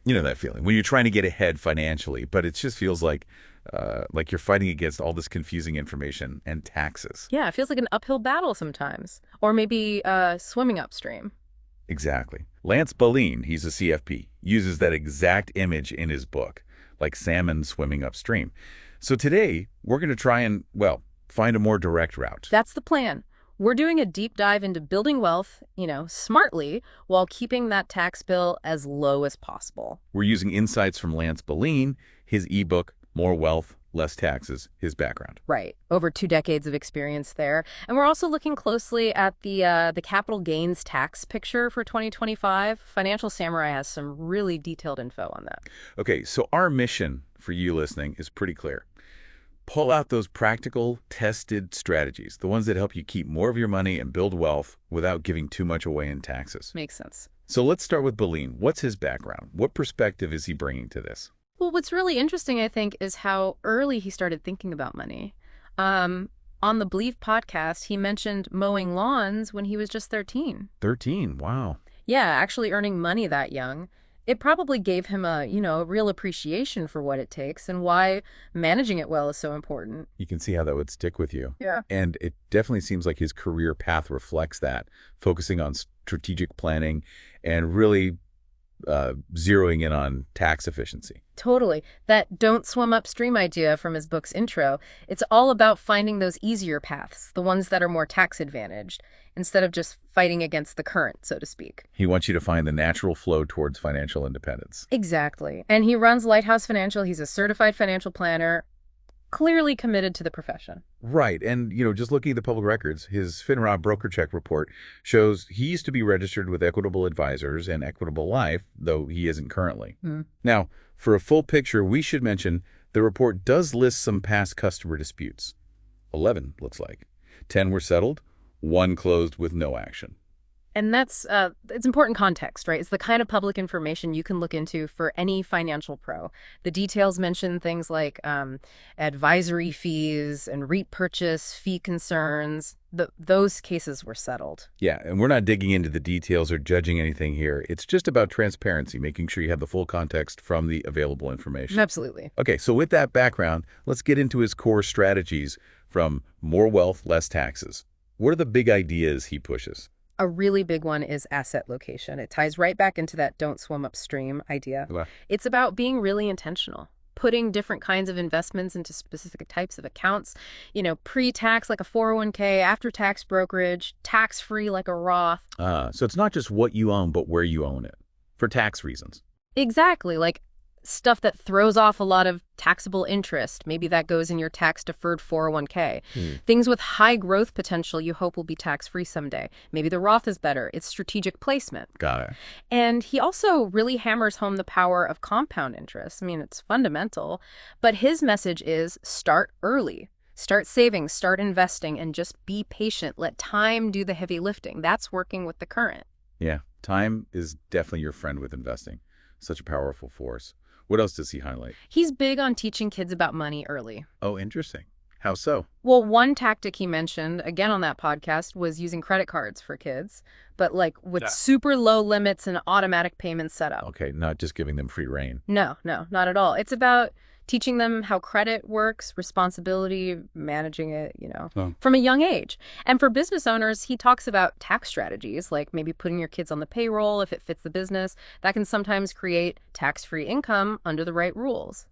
You know that feeling when you're trying to get ahead financially, but it just feels like you're fighting against all this confusing information and taxes. Yeah, it feels like an uphill battle sometimes. Or maybe swimming upstream. Exactly. Lance Baleen, he's a CFP, uses that exact image in his book, like salmon swimming upstream. So today, we're going to try and, well, find a more direct route. That's the plan. We're doing a deep dive into building wealth, smartly, while keeping that tax bill as low as possible. We're using insights from Lance Baleen, his ebook, More Wealth, Less Taxes, his background. Right. Over 2 decades of experience there. And we're also looking closely at the capital gains tax picture for 2025. Financial Samurai has some really detailed info on that. Okay, so our mission for you listening is pretty clear. Pull out those practical, tested strategies, the ones that help you keep more of your money and build wealth without giving too much away in taxes. Makes sense. So let's start with Baleen. What's his background? What perspective is he bringing to this? Well, what's really interesting, I think, is how early he started thinking about money. On the Believe podcast, he mentioned mowing lawns when he was just 13. 13, wow. Yeah, actually earning money that young. It probably gave him a real appreciation for what it takes and why managing it well is so important. You can see how that would stick with you. Yeah. And it definitely seems like his career path reflects that, focusing on strategic planning and really zeroing in on tax efficiency. Totally. That don't swim upstream idea from his book's intro, it's all about finding those easier paths, the ones that are more tax advantaged, instead of just fighting against the current, so to speak. He wants you to find the natural flow towards financial independence. Exactly. And he runs Lighthouse Financial. He's a certified financial planner, clearly committed to the profession. Right. And, just looking at the public records, his FINRA broker check report shows he used to be registered with Equitable Advisors and Equitable Life, though he isn't currently. Now, for a full picture, we should mention the report does list some past customer disputes. 11, looks like. 10 were settled, 1 closed with no action. And it's important context, right? It's the kind of public information you can look into for any financial pro. The details mention things like advisory fees and REIT purchase fee concerns. Those cases were settled. Yeah, and we're not digging into the details or judging anything here. It's just about transparency, making sure you have the full context from the available information. Absolutely. Okay, so with that background, let's get into his core strategies from More Wealth, Less Taxes. What are the big ideas he pushes? A really big one is asset location. It ties right back into that don't swim upstream idea. Wow. It's about being really intentional, putting different kinds of investments into specific types of accounts, pre-tax like a 401k, after-tax brokerage, tax-free like a Roth. So it's not just what you own, but where you own it, for tax reasons. Exactly, like stuff that throws off a lot of taxable interest. Maybe that goes in your tax-deferred 401k. Things with high growth potential you hope will be tax-free someday. Maybe the Roth is better. It's strategic placement. Got it. And he also really hammers home the power of compound interest. I mean, it's fundamental. But his message is start early. Start saving, start investing, and just be patient. Let time do the heavy lifting. That's working with the current. Yeah, time is definitely your friend with investing. Such a powerful force. What else does he highlight? He's big on teaching kids about money early. Oh, interesting. How so? Well, one tactic he mentioned, again on that podcast, was using credit cards for kids, but with super low limits and automatic payments set up. Okay, not just giving them free rein. No, not at all. It's about teaching them how credit works, responsibility, managing it, from a young age. And for business owners, he talks about tax strategies, like maybe putting your kids on the payroll if it fits the business. That can sometimes create tax-free income under the right rules.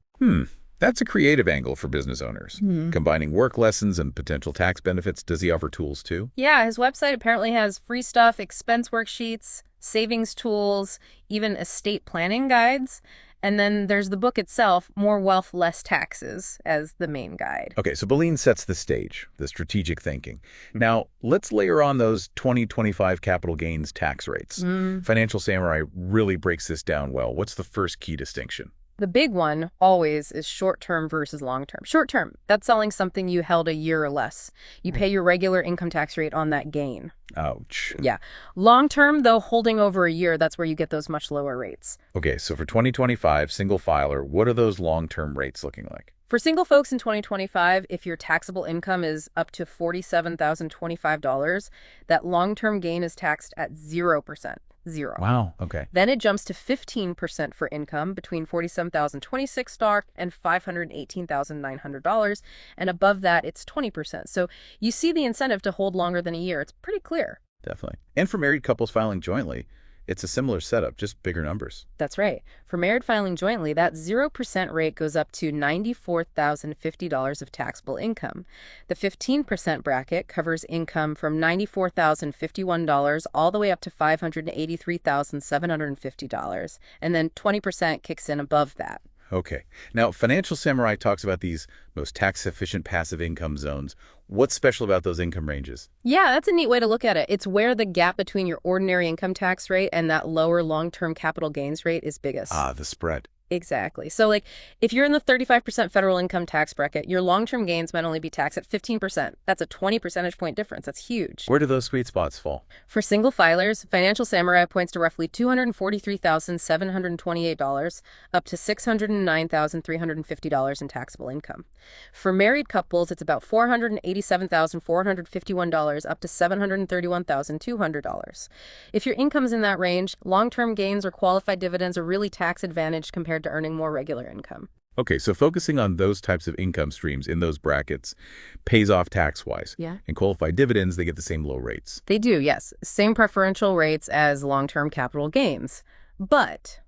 That's a creative angle for business owners. Combining work lessons and potential tax benefits. Does he offer tools too? Yeah, his website apparently has free stuff, expense worksheets, savings tools, even estate planning guides. And then there's the book itself, More Wealth, Less Taxes, as the main guide. Okay, so Baleen sets the stage, the strategic thinking. Now, let's layer on those 2025 capital gains tax rates. Financial Samurai really breaks this down well. What's the first key distinction? The big one always is short-term versus long-term. Short-term, that's selling something you held a year or less. You pay your regular income tax rate on that gain. Ouch. Yeah. Long-term, though, holding over a year, that's where you get those much lower rates. Okay, so for 2025, single filer, what are those long-term rates looking like? For single folks in 2025, if your taxable income is up to $47,025, that long-term gain is taxed at 0%. Zero. Wow. Okay. Then it jumps to 15% for income between $47,026 and $518,900. And above that, it's 20%. So you see the incentive to hold longer than a year. It's pretty clear. Definitely. And for married couples filing jointly, it's a similar setup, just bigger numbers. That's right. For married filing jointly, that 0% rate goes up to $94,050 of taxable income. The 15% bracket covers income from $94,051 all the way up to $583,750. And then 20% kicks in above that. Okay. Now, Financial Samurai talks about these most tax-efficient passive income zones. What's special about those income ranges? Yeah, that's a neat way to look at it. It's where the gap between your ordinary income tax rate and that lower long-term capital gains rate is biggest. Ah, the spread. Exactly. So, like, if you're in the 35% federal income tax bracket, your long-term gains might only be taxed at 15%. That's a 20 percentage point difference. That's huge. Where do those sweet spots fall? For single filers, Financial Samurai points to roughly $243,728 up to $609,350 in taxable income. For married couples, it's about $487,451 up to $731,200. If your income's in that range, long-term gains or qualified dividends are really tax advantaged compared to earning more regular income. Okay, so focusing on those types of income streams in those brackets pays off tax-wise. Yeah. And qualified dividends, they get the same low rates. They do, yes. Same preferential rates as long-term capital gains. But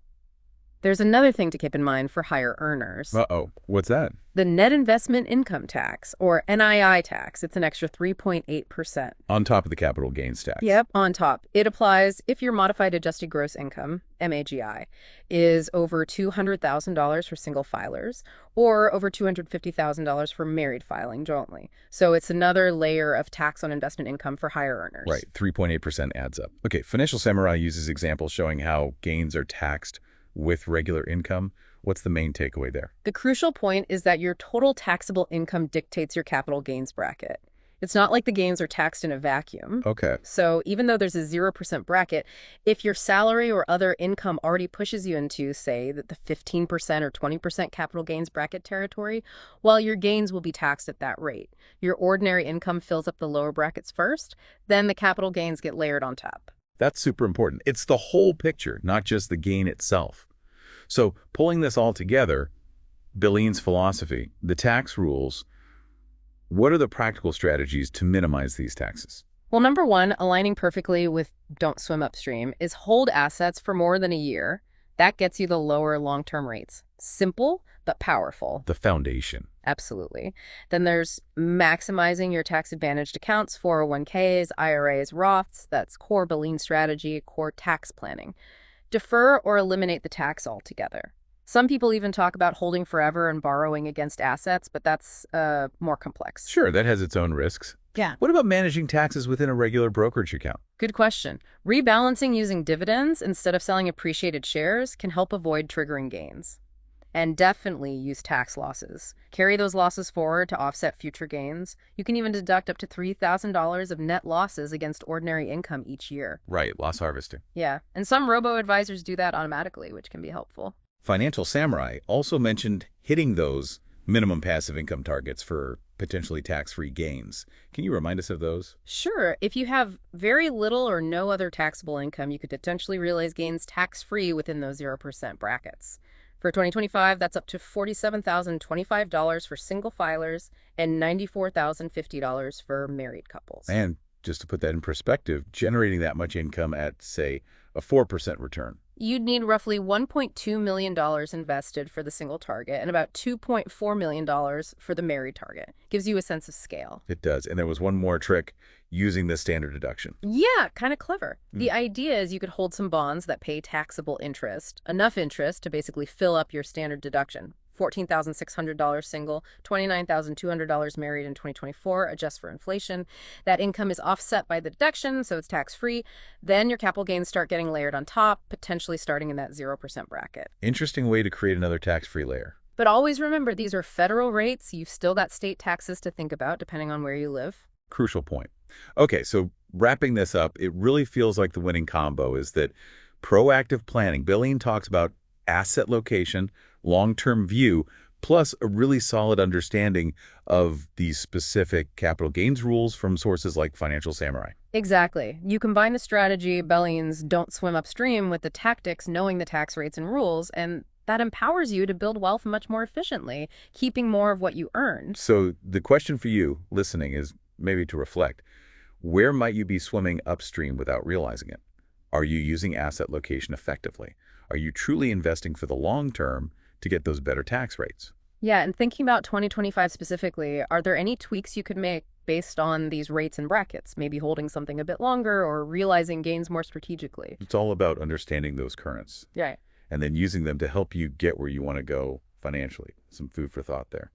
there's another thing to keep in mind for higher earners. Uh-oh. What's that? The net investment income tax, or NII tax. It's an extra 3.8%. On top of the capital gains tax. Yep, on top. It applies if your modified adjusted gross income, MAGI, is over $200,000 for single filers or over $250,000 for married filing jointly. So it's another layer of tax on investment income for higher earners. Right, 3.8% adds up. Okay, Financial Samurai uses examples showing how gains are taxed with regular income. What's the main takeaway there? The crucial point is that your total taxable income dictates your capital gains bracket. It's not like the gains are taxed in a vacuum. Okay. So even though there's a 0% bracket, if your salary or other income already pushes you into, say, the 15% or 20% capital gains bracket territory, well, your gains will be taxed at that rate. Your ordinary income fills up the lower brackets first, then the capital gains get layered on top. That's super important. It's the whole picture, not just the gain itself. So pulling this all together, Billeen's philosophy, the tax rules, what are the practical strategies to minimize these taxes? Well, number one, aligning perfectly with don't swim upstream, is hold assets for more than a year. That gets you the lower long-term rates. Simple, but powerful. The foundation. Absolutely. Then there's maximizing your tax-advantaged accounts, 401ks, IRAs, Roths. That's core Billeen strategy, core tax planning. Defer or eliminate the tax altogether. Some people even talk about holding forever and borrowing against assets, but that's more complex. Sure, that has its own risks. Yeah. What about managing taxes within a regular brokerage account? Good question. Rebalancing using dividends instead of selling appreciated shares can help avoid triggering gains. And definitely use tax losses. Carry those losses forward to offset future gains. You can even deduct up to $3,000 of net losses against ordinary income each year. Right, loss harvesting. Yeah, and some robo-advisors do that automatically, which can be helpful. Financial Samurai also mentioned hitting those minimum passive income targets for potentially tax-free gains. Can you remind us of those? Sure. If you have very little or no other taxable income, you could potentially realize gains tax-free within those 0% brackets. For 2025, that's up to $47,025 for single filers and $94,050 for married couples. And just to put that in perspective, generating that much income at, say, a 4% return. You'd need roughly $1.2 million invested for the single target and about $2.4 million for the married target. Gives you a sense of scale. It does. And there was one more trick, using the standard deduction. Yeah, kind of clever. The idea is you could hold some bonds that pay taxable interest, enough interest to basically fill up your standard deduction. $14,600 single, $29,200 married in 2024, adjust for inflation. That income is offset by the deduction, so it's tax-free. Then your capital gains start getting layered on top, potentially starting in that 0% bracket. Interesting way to create another tax-free layer. But always remember, these are federal rates. You've still got state taxes to think about, depending on where you live. Crucial point. Okay, so wrapping this up, it really feels like the winning combo is that proactive planning. Billeen talks about asset location, long-term view, plus a really solid understanding of these specific capital gains rules from sources like Financial Samurai. Exactly. You combine the strategy, Belling's don't swim upstream, with the tactics, knowing the tax rates and rules, and that empowers you to build wealth much more efficiently, keeping more of what you earned. So the question for you listening is maybe to reflect, where might you be swimming upstream without realizing it? Are you using asset location effectively? Are you truly investing for the long term to get those better tax rates? Yeah, and thinking about 2025 specifically, are there any tweaks you could make based on these rates and brackets? Maybe holding something a bit longer or realizing gains more strategically? It's all about understanding those currents Yeah. and then using them to help you get where you want to go financially. Some food for thought there.